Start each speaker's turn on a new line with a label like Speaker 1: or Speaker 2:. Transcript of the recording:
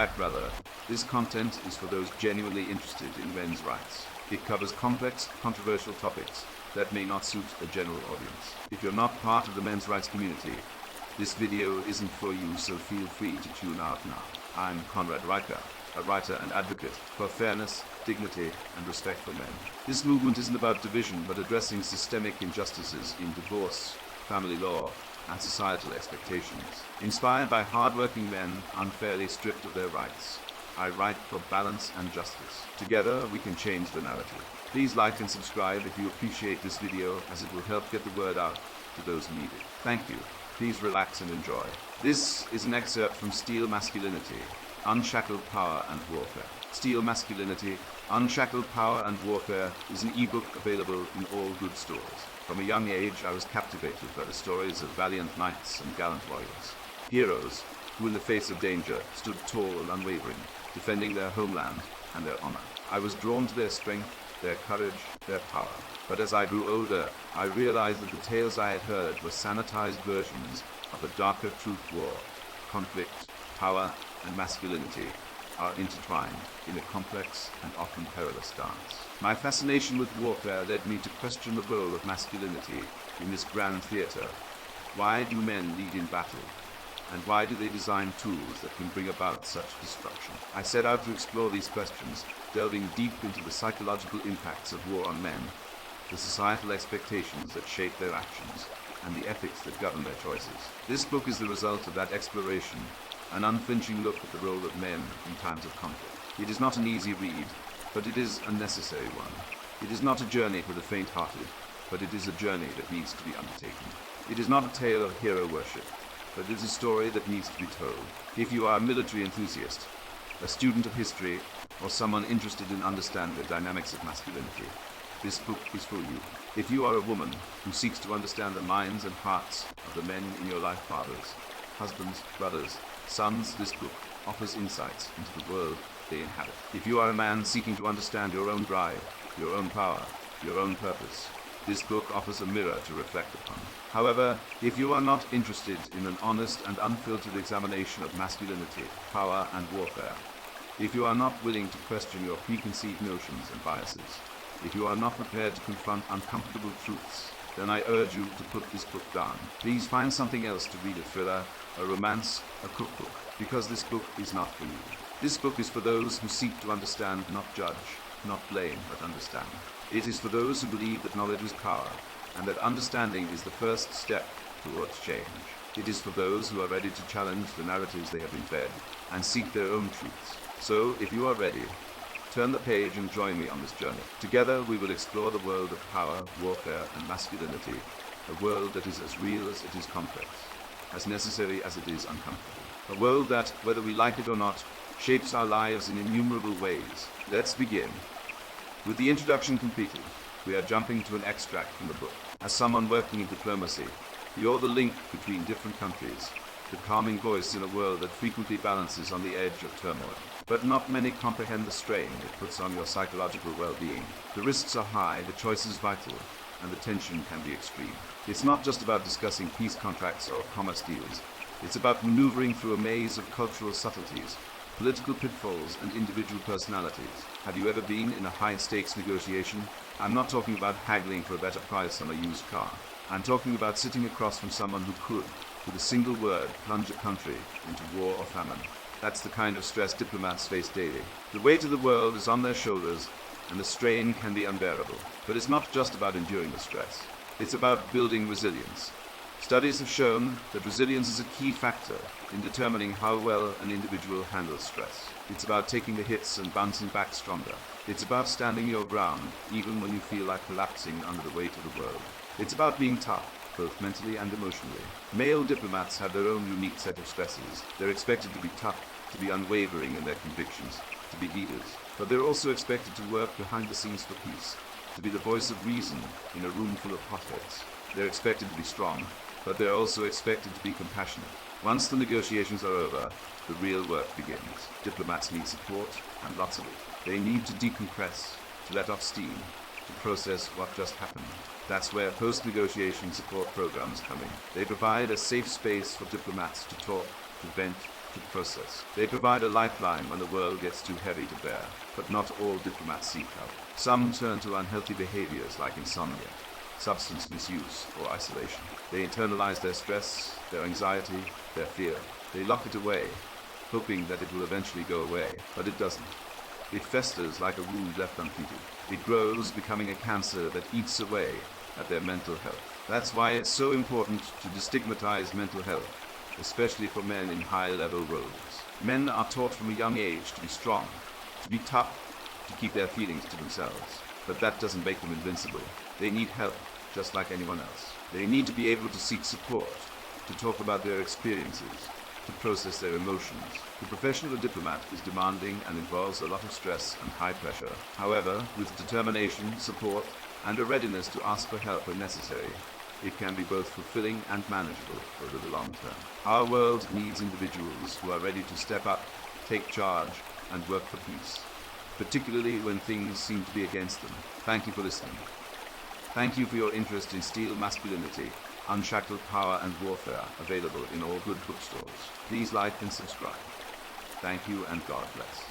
Speaker 1: right, brother. This content is for those genuinely interested in men's rights. It covers complex, controversial topics that may not suit the general audience. If you're not part of the men's rights community, this video isn't for you, so feel free to tune out now. I'm Conrad Riker, a writer and advocate for fairness, dignity, and respect for men. This movement isn't about division, but addressing systemic injustices in divorce, family law, and societal expectations. Inspired by hard-working men unfairly stripped of their rights, I write for balance and justice. Together, we can change the narrative. Please like and subscribe if you appreciate this video, as it will help get the word out to those who need it. Thank you. Please relax and enjoy. This is an excerpt from Steel Masculinity, Unshackled Power and Warfare. Steel Masculinity, Unshackled Power and Warfare is an ebook available in all good stores. From a young age, I was captivated by the stories of valiant knights and gallant warriors. Heroes who, in the face of danger, stood tall and unwavering, defending their homeland and their honor. I was drawn to their strength, their courage, their power. But as I grew older, I realized that the tales I had heard were sanitized versions of a darker truth war. Conflict, power, and masculinity are intertwined in a complex and often perilous dance. My fascination with warfare led me to question the role of masculinity in this grand theater. Why do men lead in battle? And why do they design tools that can bring about such destruction? I set out to explore these questions, delving deep into the psychological impacts of war on men, the societal expectations that shape their actions, and the ethics that govern their choices. This book is the result of that exploration, an unflinching look at the role of men in times of conflict. It is not an easy read, but it is a necessary one. It is not a journey for the faint-hearted, but it is a journey that needs to be undertaken. It is not a tale of hero worship, but it is a story that needs to be told. If you are a military enthusiast, a student of history, or someone interested in understanding the dynamics of masculinity, this book is for you. If you are a woman who seeks to understand the minds and hearts of the men in your life, fathers, husbands, brothers, sons, this book offers insights into the world they inhabit. If you are a man seeking to understand your own drive, your own power, your own purpose, this book offers a mirror to reflect upon. However, if you are not interested in an honest and unfiltered examination of masculinity, power, and warfare, if you are not willing to question your preconceived notions and biases, if you are not prepared to confront uncomfortable truths, then I urge you to put this book down. Please find something else to read: a thriller, a romance, a cookbook, because this book is not for you. This book is for those who seek to understand, not judge, not blame, but understand. It is for those who believe that knowledge is power, and that understanding is the first step towards change. It is for those who are ready to challenge the narratives they have been fed, and seek their own truths. So, if you are ready, turn the page and join me on this journey. Together we will explore the world of power, warfare, and masculinity, a world that is as real as it is complex, as necessary as it is uncomfortable. A world that, whether we like it or not, shapes our lives in innumerable ways. Let's begin. With the introduction completed, we are jumping to an extract from the book. As someone working in diplomacy, you're the link between different countries, the calming voice in a world that frequently balances on the edge of turmoil. But not many comprehend the strain it puts on your psychological well-being. The risks are high, the choice is vital, and the tension can be extreme. It's not just about discussing peace contracts or commerce deals. It's about maneuvering through a maze of cultural subtleties, political pitfalls, and individual personalities. Have you ever been in a high-stakes negotiation? I'm not talking about haggling for a better price on a used car. I'm talking about sitting across from someone who could, with a single word, plunge a country into war or famine. That's the kind of stress diplomats face daily. The weight of the world is on their shoulders, and the strain can be unbearable. But it's not just about enduring the stress. It's about building resilience. Studies have shown that resilience is a key factor in determining how well an individual handles stress. It's about taking the hits and bouncing back stronger. It's about standing your ground, even when you feel like collapsing under the weight of the world. It's about being tough, both mentally and emotionally. Male diplomats have their own unique set of stresses. They're expected to be tough, to be unwavering in their convictions, to be leaders. But they're also expected to work behind the scenes for peace, to be the voice of reason in a room full of hotheads. They're expected to be strong, but they're also expected to be compassionate. Once the negotiations are over, the real work begins. Diplomats need support, and lots of it. They need to decompress, to let off steam, to process what just happened. That's where post-negotiation support programs come in. They provide a safe space for diplomats to talk, to vent, to process. They provide a lifeline when the world gets too heavy to bear, but not all diplomats seek help. Some turn to unhealthy behaviors like insomnia, substance misuse, or isolation. They internalize their stress, their anxiety, their fear. They lock it away, hoping that it will eventually go away, but it doesn't. It festers like a wound left untreated. It grows, becoming a cancer that eats away at their mental health. That's why it's so important to destigmatize mental health, especially for men in high-level roles. Men are taught from a young age to be strong, to be tough, to keep their feelings to themselves. But that doesn't make them invincible. They need help, just like anyone else. They need to be able to seek support, to talk about their experiences, to process their emotions. The profession of a diplomat is demanding and involves a lot of stress and high pressure. However, with determination, support, and a readiness to ask for help when necessary, it can be both fulfilling and manageable over the long term. Our world needs individuals who are ready to step up, take charge, and work for peace, particularly when things seem to be against them. Thank you for listening. Thank you for your interest in Steel Masculinity, Unshackled Power and Warfare, available in all good bookstores. Please like and subscribe. Thank you and God bless.